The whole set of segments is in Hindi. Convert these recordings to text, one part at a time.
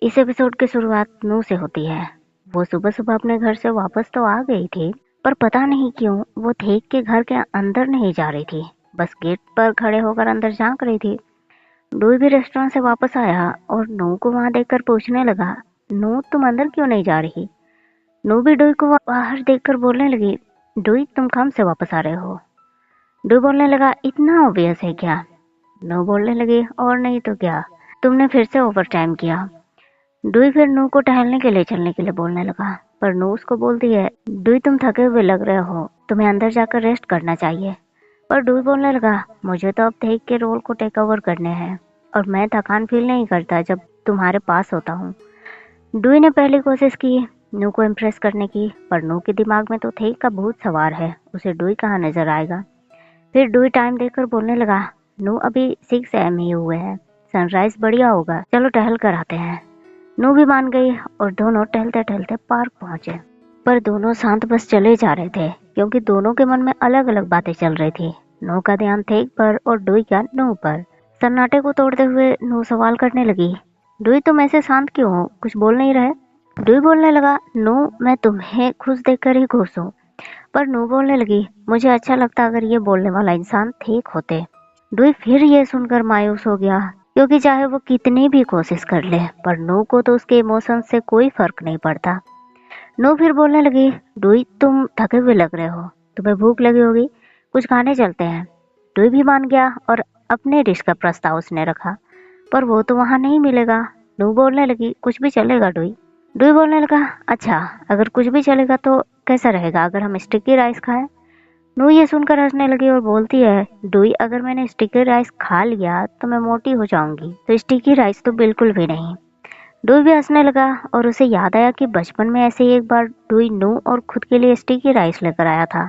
इस एपिसोड की शुरुआत नू से होती है। वो सुबह सुबह अपने घर से वापस तो आ गई थी, पर पता नहीं क्यों वो थेक के घर के अंदर नहीं जा रही थी, बस गेट पर खड़े होकर अंदर झांक रही थी। डूई भी रेस्टोरेंट से वापस आया और नू को वहां देखकर पूछने लगा, नू तुम अंदर क्यों नहीं जा रही? नू भी डूई को बाहर देखकर बोलने लगी, डूई तुम काम से वापस आ रहे हो? डूई बोलने लगा, इतना ऑब्वियस है क्या? नू बोलने लगी, और नहीं तो क्या, तुमने फिर से ओवर टाइम किया। डुई फिर नू को टहलने के लिए चलने के लिए बोलने लगा, पर नू उसको बोलती है, डुई तुम थके हुए लग रहे हो, तुम्हें अंदर जाकर रेस्ट करना चाहिए। पर डुई बोलने लगा, मुझे तो अब थेक के रोल को टेक ओवर करने हैं और मैं थकान फील नहीं करता जब तुम्हारे पास होता हूँ। डुई ने पहली कोशिश की नू को इम्प्रेस करने की, पर नू के दिमाग में तो थेक का भूत सवार है, उसे डुई कहाँ नजर आएगा। फिर डुई टाइम देखकर बोलने लगा, नू अभी 6 AM ही हुए हैं, सनराइज बढ़िया होगा, चलो टहल कर आते हैं। नू भी मान गई और दोनों टहलते टहलते पार्क पहुंचे। पर दोनों शांत बस चले जा रहे थे, क्योंकि दोनों के मन में अलग अलग बातें चल रही थी। नू का ध्यान थेक पर और डुई का नू पर। सन्नाटे को तोड़ते हुए नू सवाल करने लगी, डुई तुम ऐसे शांत क्यों हो, कुछ बोल नहीं रहे? डुई बोलने लगा, नू मैं तुम्हें खुश देखकर ही खुश हूँ। पर नू बोलने लगी, मुझे अच्छा लगता अगर ये बोलने वाला इंसान थेक होते। डुई फिर ये सुनकर मायूस हो गया, क्योंकि चाहे वो कितनी भी कोशिश कर ले, पर नू को तो उसके इमोशन से कोई फर्क नहीं पड़ता। नू फिर बोलने लगी, डुई तुम थके हुए लग रहे हो, तुम्हें भूख लगी होगी, कुछ खाने चलते हैं। डुई भी मान गया और अपने डिश का प्रस्ताव उसने रखा, पर वो तो वहां नहीं मिलेगा। नू बोलने लगी, कुछ भी चलेगा डुई। डुई बोलने लगा, अच्छा अगर कुछ भी चलेगा तो कैसा रहेगा अगर हम स्टिकी राइस खाएं? नू ये सुनकर हंसने लगी और बोलती है, डुई अगर मैंने स्टिकी राइस खा लिया तो मैं मोटी हो जाऊंगी, तो स्टिकी राइस तो बिल्कुल भी नहीं। डुई भी हंसने लगा और उसे याद आया कि बचपन में ऐसे ही एक बार डुई नू और खुद के लिए स्टिकी राइस लेकर आया था,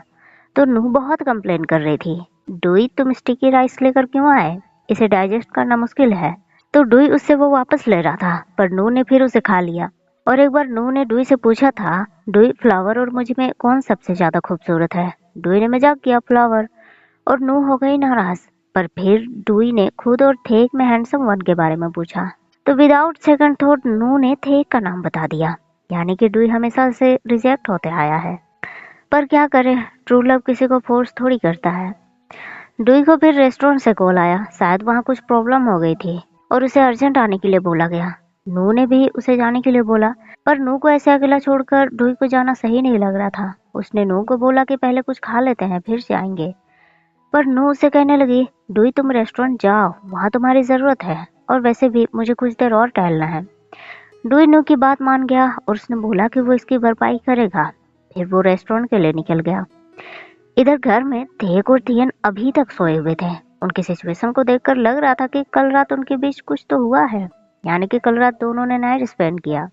तो नू बहुत कंप्लेन कर रही थी, डुई तुम स्टिकी राइस लेकर क्यों आए, इसे डाइजेस्ट करना मुश्किल है। तो डुई उससे वो वापस ले रहा था, पर नू ने फिर उसे खा लिया। और एक बार नू ने डुई से पूछा था, डुई फ्लावर और मुझ में कौन सबसे ज्यादा खूबसूरत है? डुई ने मजाक किया, फ्लावर, और नू हो गई नाराज। पर फिर डुई ने खुद और थेक में हैंडसम वन के बारे में पूछा, तो विदाउट सेकंड थॉट नू ने थेक का नाम बता दिया, यानी कि डुई हमेशा से रिजेक्ट होते आया है। पर क्या करे, ट्रू लव किसी को फोर्स थोड़ी करता है। डुई को फिर रेस्टोरेंट से कॉल आया, शायद वहाँ कुछ प्रॉब्लम हो गई थी और उसे अर्जेंट आने के लिए बोला गया। नू ने भी उसे जाने के लिए बोला, पर नू को ऐसे अकेला छोड़कर डुई को जाना सही नहीं लग रहा था। उसने नू को बोला कि पहले कुछ खा लेते हैं फिर से आएंगे। पर नू उसे कहने लगी, डुई तुम रेस्टोरेंट जाओ, वहाँ तुम्हारी जरूरत है, और वैसे भी मुझे कुछ देर और टहलना है। डुई नू की बात मान गया और उसने बोला कि वो इसकी भरपाई करेगा। फिर वो रेस्टोरेंट के लिए निकल गया। इधर घर में थेक और थियन अभी तक सोए हुए थे। उनकी सिचुएशन को देखकर लग रहा था कि कल रात उनके बीच कुछ तो हुआ है, यानी कि कल रात दोनों ने नाइट स्पेंड किया।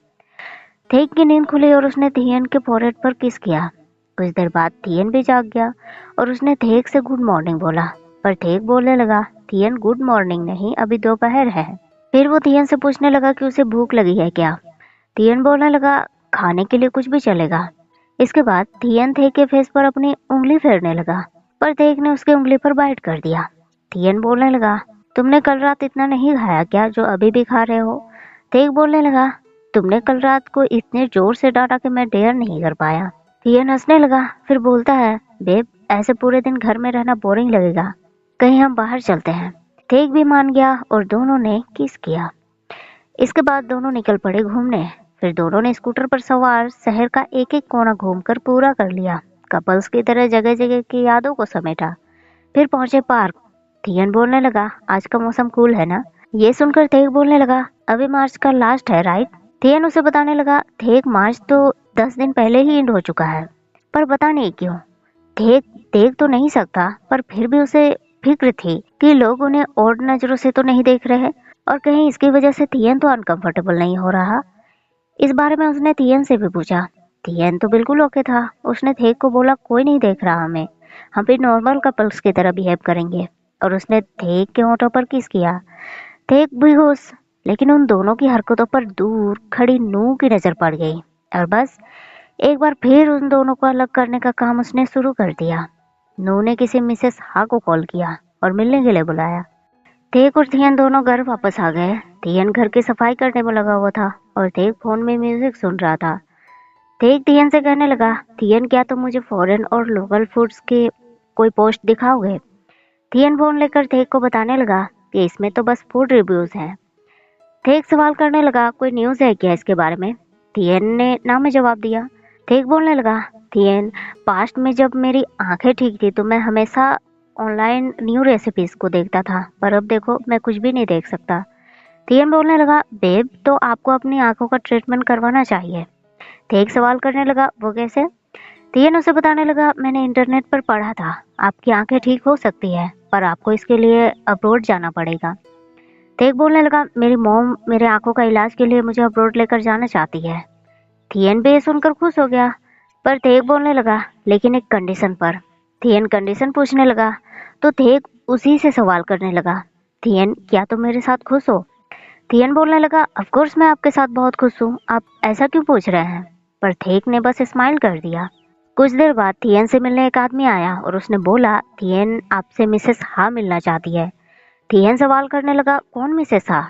थेक की नींद खुली और उसने थियन के फोrehead पर किस किया। कुछ देर बाद थियन भी जाग गया और उसने थेक से गुड मॉर्निंग बोला, पर थेक बोलने लगा, थियन गुड मॉर्निंग नहीं, अभी दोपहर है। फिर वो थियन से पूछने लगा कि उसे भूख लगी है क्या। थियन बोलने लगा, खाने के लिए कुछ भी चलेगा। इसके बाद थियन थेक के फेस पर अपनी उंगली फेरने लगा, पर थेक ने उसकी उंगली पर बाइट कर दिया। थियन बोलने लगा, तुमने कल रात इतना नहीं खाया क्या जो अभी भी खा रहे हो? थेक बोलने लगा, तुमने कल रात को इतने जोर से डांटा कि मैं डेयर नहीं कर पाया। थियन हंसने लगा, फिर बोलता है, बेब ऐसे पूरे दिन घर में रहना बोरिंग लगेगा, कहीं हम बाहर चलते हैं। थेक भी मान गया और दोनों ने किस किया। इसके बाद दोनों निकल पड़े घूमने। फिर दोनों ने स्कूटर पर सवार शहर का एक एक कोना घूमकर पूरा कर लिया। कपल्स की तरह जगह जगह की यादों को समेटा। फिर पहुंचे पार्क। थियन बोलने लगा, आज का मौसम कूल है ना? ये सुनकर थेक बोलने लगा, अभी मार्च का लास्ट है राइट? थियन उसे बताने लगा, थेक मार्च तो 10 दिन पहले ही एंड हो चुका है। पर पता नहीं क्यों थेक देख तो नहीं सकता, पर फिर भी उसे फिक्र थी कि लोग उन्हें और नजरों से तो नहीं देख रहे, और कहीं इसकी वजह से थियन तो अनकंफर्टेबल नहीं हो रहा। इस बारे में उसने थियन से भी पूछा। थियन तो बिल्कुल ओके था। उसने थेक को बोला, कोई नहीं देख रहा हमें, हम भी नॉर्मल कपल्स की तरह बिहेव करेंगे। और उसने थेक के होठों पर किस किया। थेक बेहोश, लेकिन उन दोनों की हरकतों पर दूर खड़ी नू की नजर पड़ गई, और बस एक बार फिर उन दोनों को अलग करने का काम उसने शुरू कर दिया। नू ने किसी मिसेस हा को कॉल किया और मिलने के लिए बुलाया। थेक और थियन दोनों घर वापस आ गए। थियन घर की सफाई करने में लगा हुआ था और थेक फोन में म्यूजिक सुन रहा था। थेक थियन से कहने लगा, थियन क्या तुम मुझे फॉरेन और लोकल फूड्स के कोई पोस्ट दिखाओगे? थियन फोन लेकर थेक को बताने लगा कि इसमें तो बस फूड रिव्यूज हैं। थेक सवाल करने लगा, कोई न्यूज़ है क्या इसके बारे में? थियन ने ना में जवाब दिया। थेक बोलने लगा, थियन, पास्ट में जब मेरी आंखें ठीक थी तो मैं हमेशा ऑनलाइन न्यू रेसिपीज को देखता था, पर अब देखो मैं कुछ भी नहीं देख सकता। थियन बोलने लगा, बेब तो आपको अपनी आंखों का ट्रीटमेंट करवाना चाहिए। थेक सवाल करने लगा, वो कैसे? थियन उसे बताने लगा, मैंने इंटरनेट पर पढ़ा था आपकी आंखें ठीक हो सकती है, पर आपको इसके लिए अब्रोड जाना पड़ेगा। थेक बोलने लगा, मेरी मॉम मेरे आंखों का इलाज के लिए मुझे अब्रोड लेकर जाना चाहती है। थियन भी ये सुनकर खुश हो गया, पर थेक बोलने लगा, लेकिन एक कंडीशन पर। थियन कंडीशन पूछने लगा तो थेक उसी से सवाल करने लगा, थियन क्या तुम मेरे साथ खुश हो? थियन बोलने लगा, ऑफ कोर्स मैं आपके साथ बहुत खुश हूँ, आप ऐसा क्यों पूछ रहे हैं? पर थेक ने बस स्माइल कर दिया। कुछ देर बाद थियन से मिलने एक आदमी आया और उसने बोला, थियन आपसे मिसेस हा मिलना चाहती है। थियन सवाल करने लगा, कौन मिसेस हा?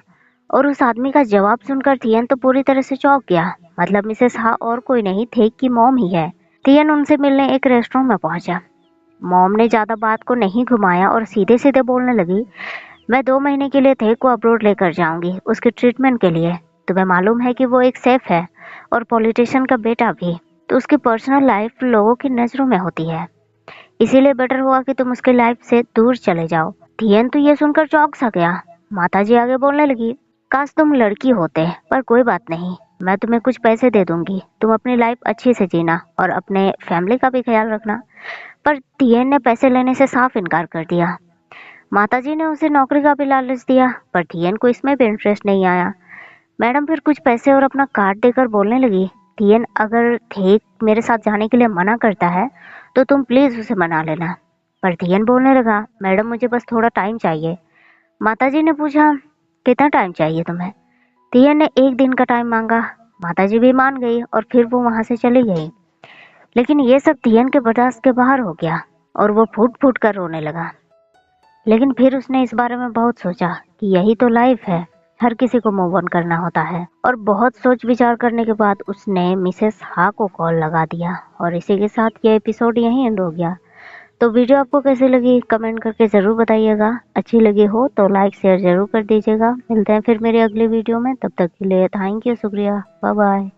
और उस आदमी का जवाब सुनकर थियन तो पूरी तरह से चौंक गया। मतलब मिसेस हा और कोई नहीं, थेक की मॉम ही है। थियन उनसे मिलने एक रेस्टोरेंट में पहुंचा। मॉम ने ज्यादा बात को नहीं घुमाया और सीधे सीधे बोलने लगी, मैं 2 महीने के लिए थेक को अब्रोड लेकर जाऊंगी उसके ट्रीटमेंट के लिए। तुम्हें मालूम है कि वो एक सेफ है और पॉलिटिशियन का बेटा भी, तो उसकी पर्सनल लाइफ लोगों की नजरों में होती है, इसीलिए बेटर होगा कि तुम उसकी लाइफ से दूर चले जाओ। थियन तो ये सुनकर चौंक सा गया। माताजी आगे बोलने लगी, काश तुम लड़की होते, पर कोई बात नहीं, मैं तुम्हें कुछ पैसे दे दूंगी, तुम अपनी लाइफ अच्छे से जीना और अपने फैमिली का भी ख्याल रखना। पर थियन ने पैसे लेने से साफ इनकार कर दिया। माताजी ने उसे नौकरी का भी लालच दिया, पर थियन को इसमें भी इंटरेस्ट नहीं आया। मैडम फिर कुछ पैसे और अपना कार्ड देकर बोलने लगी, थियन अगर थेक मेरे साथ जाने के लिए मना करता है तो तुम प्लीज उसे मना लेना। पर थियन बोलने लगा, मैडम मुझे बस थोड़ा टाइम चाहिए। माताजी ने पूछा, कितना टाइम चाहिए तुम्हें? थियन ने 1 दिन का टाइम मांगा। माताजी भी मान गई और फिर वो वहां से चली गई। लेकिन ये सब थियन के बर्दाश्त के बाहर हो गया और वो फूट फूट कर रोने लगा। लेकिन फिर उसने इस बारे में बहुत सोचा कि यही तो लाइफ है, हर किसी को मूव ऑन करना होता है। और बहुत सोच विचार करने के बाद उसने मिसेस हा को कॉल लगा दिया। और इसी के साथ ये एपिसोड यहीं एंड हो गया। तो वीडियो आपको कैसी लगी कमेंट करके ज़रूर बताइएगा। अच्छी लगी हो तो लाइक शेयर ज़रूर कर दीजिएगा। मिलते हैं फिर मेरे अगले वीडियो में, तब तक के लिए थैंक यू, शुक्रिया, बाय बाय।